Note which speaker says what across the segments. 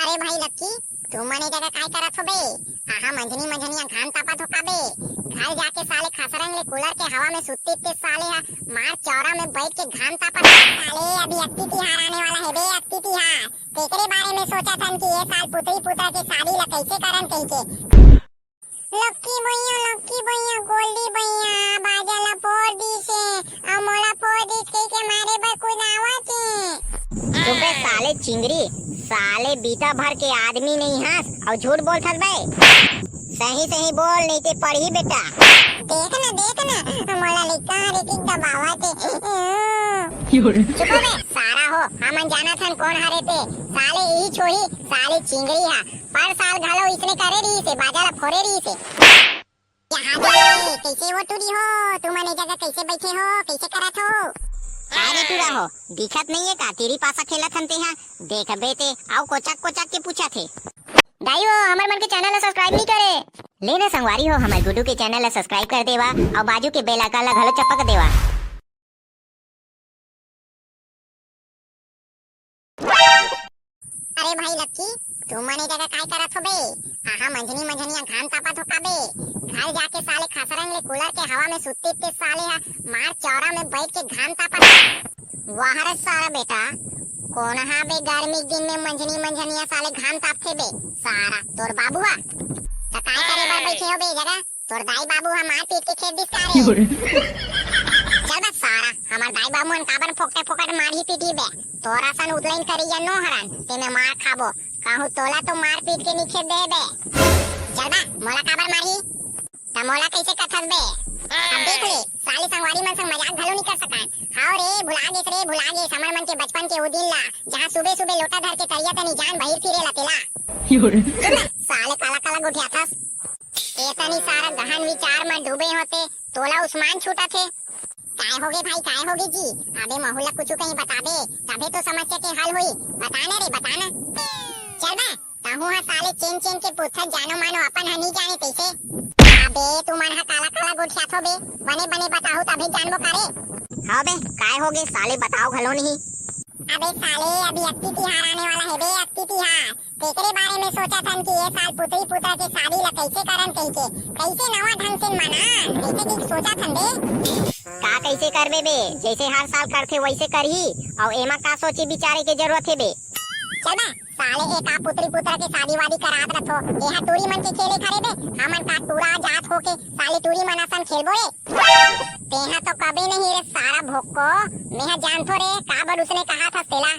Speaker 1: अरे भाई लक्की, तू मने जगह काय करत हो बे? आहा मंझनी मंझनिया घाम तापत हो का बे? घर जाके साले खसरंग ले कूलर के हवा में सुत्ती ते साले हा मार चौरा में बैठ के घाम तापत साले। अभी अक्ति तिहार आने वाला है बे, अक्ति तिहार तेरे बारे में सोचा था कि ये साल पुतरी पुता के शादी ला कैसे करन कह के। लक्की भैया गोल्डी भैया बाजा ला फोड़ दी से और मोला फोड़ दी के मारे बर कोई आवत है।
Speaker 2: चुपे साले चिंगरी, साले बीता भर के आदमी नहीं हंस और झूठ बोलत बे। सही सही बोल नहीं ते पढ़ी बेटा।
Speaker 1: देखना मोला लिखा हरे की दबावा ते चुप बे सारा हो। हमन जाना थन कौन हरे ते साले यही छोड़ी साले चिंगरी हा पर साल घलो इसने करे रही से बाजा ला फोड़े रही से। यहाँ दे कैसे हो टूरी हो, तुम मने जगह कैसे बैठे हो, कैसे करत हो?
Speaker 2: अरे तू रहो दिखत नहीं है का तेरी पासा खेलत हन ते हा देख बेटे आओ कोचक के पूछा थे।
Speaker 1: दाइयो हमर मन के चैनल ला सब्सक्राइब नहीं करे।
Speaker 2: लेना संगवारी हो हमारे गुड्डू के चैनल ला सब्सक्राइब कर देवा और बाजू के बेल आइकन ला घलो चपक देवा।
Speaker 1: अरे भाई लक्की, तू मने जगह काय करत हो बे? आहा मंझनी मंझनिया घाम तापत हो का बे? घर जाके साले खसरंग ले कूलर के हवा में सुत्ती ते साले हा मार चौरा में बैठ के घाम तापत। वाह रे सारा बेटा, कौन हा बे गर्मी दिन में मंझनी मंझनिया साले घाम तापथे बे? सारा तोर बाबू हा त काय करे बर बैठे हो बे जगह? तोर दाई बाबू हा मार पीट के खेत दिस कारे। चल बस सारा हमार दाई बाबू मन काबर फोकट मार ही पीटी बे? तोरा सन उतलाइन करी या नो हरन ते में मार खाबो कहू तोला तो मार पीट के नीचे दे बे। चल बा मोला काबर मारी त मोला कैसे कथस बे? अब देख ले साले संगवारी मन संग मजाक घलो नहीं कर सकन। हां रे भुला गेस हमर मन के बचपन के वो दिन ला जहां सुबह सुबह लोटा धर के तरिया तनी जान बहिर फिरे ला तेला। साले काला गुठिया थस एतनी सारा गहन विचार में डूबे होते तोला उस्मान छूटा थे। काय होगे भाई काय होगे जी? अबे महुला कुछ कहीं बता दे तबे तो समस्या के हल हुई। बताना रे बताना। चल बा ताहू हा साले चेन के पूछत जानो मानो अपन हनी जाने कैसे। अबे तू मन हा काला गुठिया थो बे बने बताहू तभी जानबो करे।
Speaker 2: हां बे काय होगे साले बताओ घलो नहीं।
Speaker 1: अबे साले अभी अक्ति तिहार आने वाला है बे, अक्ति तिहार तेरे बारे में सोचा था कि ये साल पुतरी पुता के शादी ला कैसे करन कह के कैसे नवा ढंग से मना कैसे की सोचा था बे।
Speaker 2: का कैसे करबे बे? जैसे हर साल करथे वैसे करही और एमा का सोचे बिचारे के जरूरत है बे।
Speaker 1: चल बा साले एक आ पुतरी पुत्रा के शादी वादी करात रथो एहा टूरी मन के खेले खरे बे। हमन का टूरा जात होके साले टूरी मन असन खेलबो रे। तेहा तो कभी नहीं रे सारा भोक्को मेहा जानथो रे काबर उसने कहा था तेला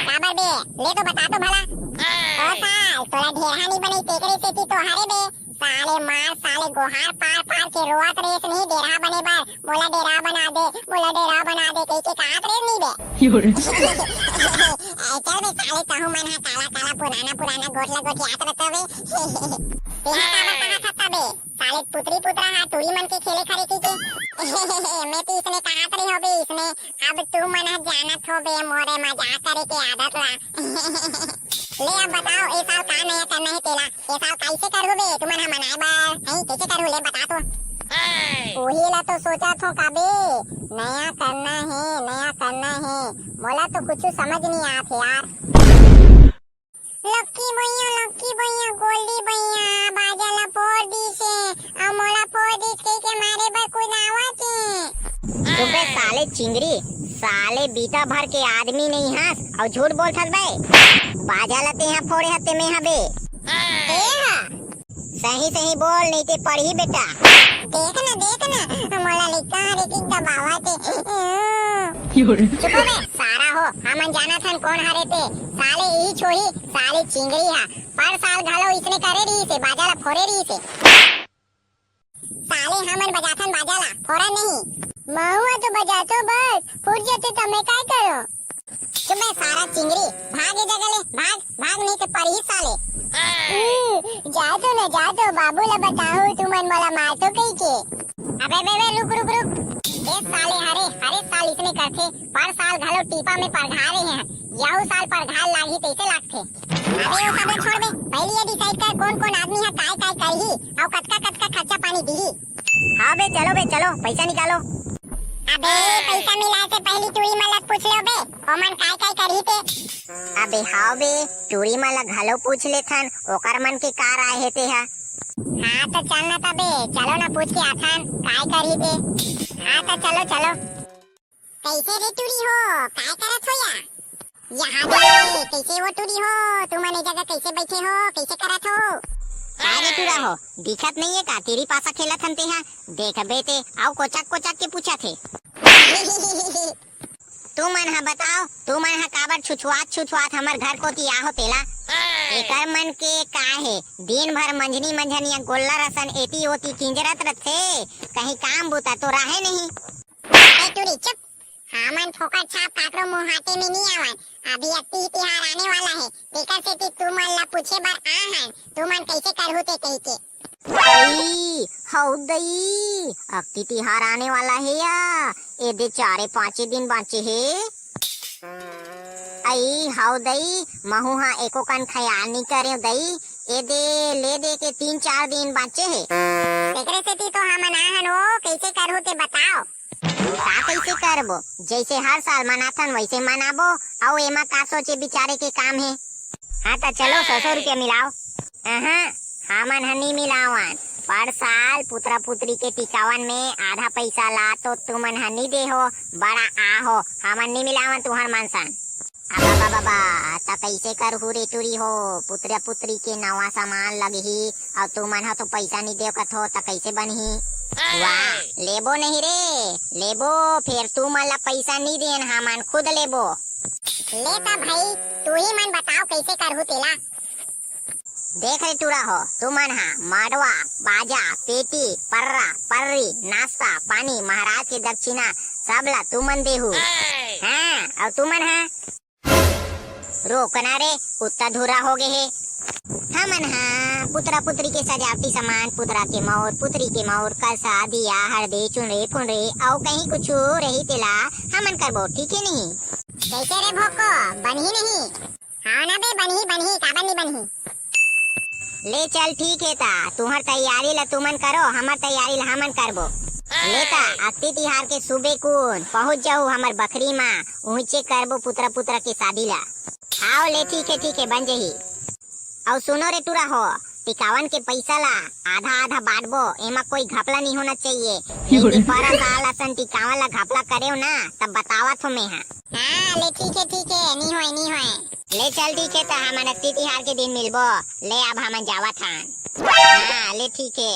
Speaker 1: काबर बे ले तो बता तो भला। ओ साल तोला ढेरहा नहीं बनी तेकरे सेती तो हरे बे साले मार साले गोहार पार के रोवत रेस नहीं डेरा बने बार मोला डेरा बना दे कह के कात रे नहीं बे। चल बे साले कहूं मन हा काला पुराना गोठला गोठियात रतवे तेहा काबर कहा था बे साले पुतरी पुत्रा हा टूरी मन के खेले खरे की मैं तो इसने कहा रे हो बे इसने अब तू मन हा जानत हो बे मोरे मजाक करे के आदत ला। ले अब बताओ ए साल का नया करना है तेला? ए साल कैसे करू बे तुमन हा मनाए बार नहीं कैसे करू ले बता तो। वही ला तो सोचा थो काबे नया करना है मोला तो कुछ समझ नहीं आत यार। लक्की भैया गोल्डी भैया बाजा ला फोड़ दी से और मोला फोड़ दी के मारे बर कोई आवत है।
Speaker 2: चुपे साले चिंगरी, साले बीता भर के आदमी नहीं हंस और झूठ बोलत बे। बाजा ला तेहा फोड़े हते में हबे। सही बोल नहीं ते पढ़ी बेटा।
Speaker 1: देखना मोला लिखा हरे की दबावा ते चुप बे सारा हो। हमन जाना थन कौन हरे ते साले यही छोड़ी साले चिंगरी हा पर साल घलो इसने करे रही से बाजा ला फोड़े रही से। साले हमन बजाथन बाजा ला फोड़ा नहीं महुआ तो बजातो बस फूट जाते तमे काय करो। चुप बे सारा चिंगरी भागे जगह ले भाग नहीं तो पढ़ी साले। जा तो बाबू ला बताओ तुमन मोला मार तो कही के। अबे बे रुक ए साले हरे साल इसने करथे पर साल घलो टीपा में पढ़ा रहे हैं याऊ साल पढ़ाल लागी तैसे लागथे। अबे ओ सब छोड़ बे पहले ये डिसाइड कर कौन आदमी है काय करही और कतका खर्चा पानी दिही।
Speaker 2: हां बे चलो पैसा निकालो।
Speaker 1: अबे पैसा मिलाए से पहले टूरी मला पूछ लो बे ओमन काय काय करही ते।
Speaker 2: अबे हाव बे टूरी मला घलो पूछ लेथन ओकर मन के कार आए हे ते हा।
Speaker 1: हाँ तो चलना तबे चलो ना पूछ के आथन काय करही ते। हाँ तो चलो चलो। कैसे रे टूरी हो काय करत हो या? यहाँ बे कैसे हो टूरी हो तुम मन ए जगह कैसे बैठे हो कैसे करत हो?
Speaker 2: अरे टूरा हो दिखत नहीं है का तेरी पासा खेलत हन ते हा। देख बेटे आओ कोचक के पूछा थे। तू मन हा बताओ तू मन हा काबर छुछुआत हमर घर को ती आहो तेला। एकर मन के का है दिन भर मंझनी मंझनिया गोल्ला रसन एती ओती किंजरत रथे कहीं काम बूता तो राहे नहीं।
Speaker 1: अरे टूरी चुप हमन फोकट छाप काकरो मुंह हाथे में नहीं आवन। अभी अति तिहार आने वाला है तेकर से तू मन ला पूछे बर आ हन तू मन कैसे करहु ते कहि के।
Speaker 2: आई हाउ दई अक्ति तिहार आने वाला है या ए दे 4-5 दिन बाँचे है। आई हाउ दई महू हा एको कन ख्याल नहीं करे दई ए दे ले दे के 3-4 दिन बाँचे है।
Speaker 1: तेकरे से तो हमन आ हन हो कैसे करहु ते बताओ।
Speaker 2: का कैसे करबो जैसे हर साल मनाथन वैसे मनाबो और एमा का सोचे बिचारे के काम है। हाँ तो चलो 100 रुपया मिलाओ। हमन हनी मिलावन पर साल पुत्रा पुत्री के टिकावन में आधा पैसा ला तो तुमन हनी दे हो बड़ा आ हो हमन नहीं मिलावन तुहर मनसन। अब बाबा ता कैसे कर हो रे टूरी हो पुत्रा पुत्री के नवा सामान लगही और तुमन हा तो पैसा नहीं दे कथो ता कैसे बनही। वाह लेबो नहीं रे लेबो फिर तू मला पैसा नहीं देन हमन खुद लेबो।
Speaker 1: ले ता भाई तू ही मन बताओ कैसे करहु तेला।
Speaker 2: देख रे टूरा हो तू मन हा माडवा बाजा पेटी पर्रा पर्री नाश्ता पानी महाराज के दक्षिणा सबला तू मन देहु। हाँ और तू मन हा रोकना रे उतना धूरा हो गए है। हमन हा पुत्रा पुत्री के सजावटी सामान पुत्रा के मौर पुत्री के मौर कलसा दिया हरदे चुनरे फुनरे और कहीं कुछ रही तेला हमन करबो ठीक है नहीं।
Speaker 1: कैसे रे भोको बनही नहीं? हाँ ना बे बनही बनही काबर नहीं बनही।
Speaker 2: ले चल ठीक है ता तुहर तैयारी ला तुमन करो हमर तैयारी ला हमन करबो। लेता अक्ति तिहार के सुबह कुन पहुँच जाऊ हमर बकरी माँ ऊंचे करबो पुत्रा पुत्रा के शादी ला। आओ ले ठीक है बन जही। और सुनो रे टूरा हो टिकावन के पैसा ला आधा आधा बांटबो एमा कोई घपला नहीं होना चाहिए। नहीं पर साल असन टिकावन ला घपला करेओ ना तब बतावत हो मैं हा।
Speaker 1: हाँ ले ठीक है नहीं होए।
Speaker 2: ले चल ठीक है ता हमन अक्ति तिहार के दिन मिलबो। ले अब हमन जावत हन। हाँ ले ठीक है।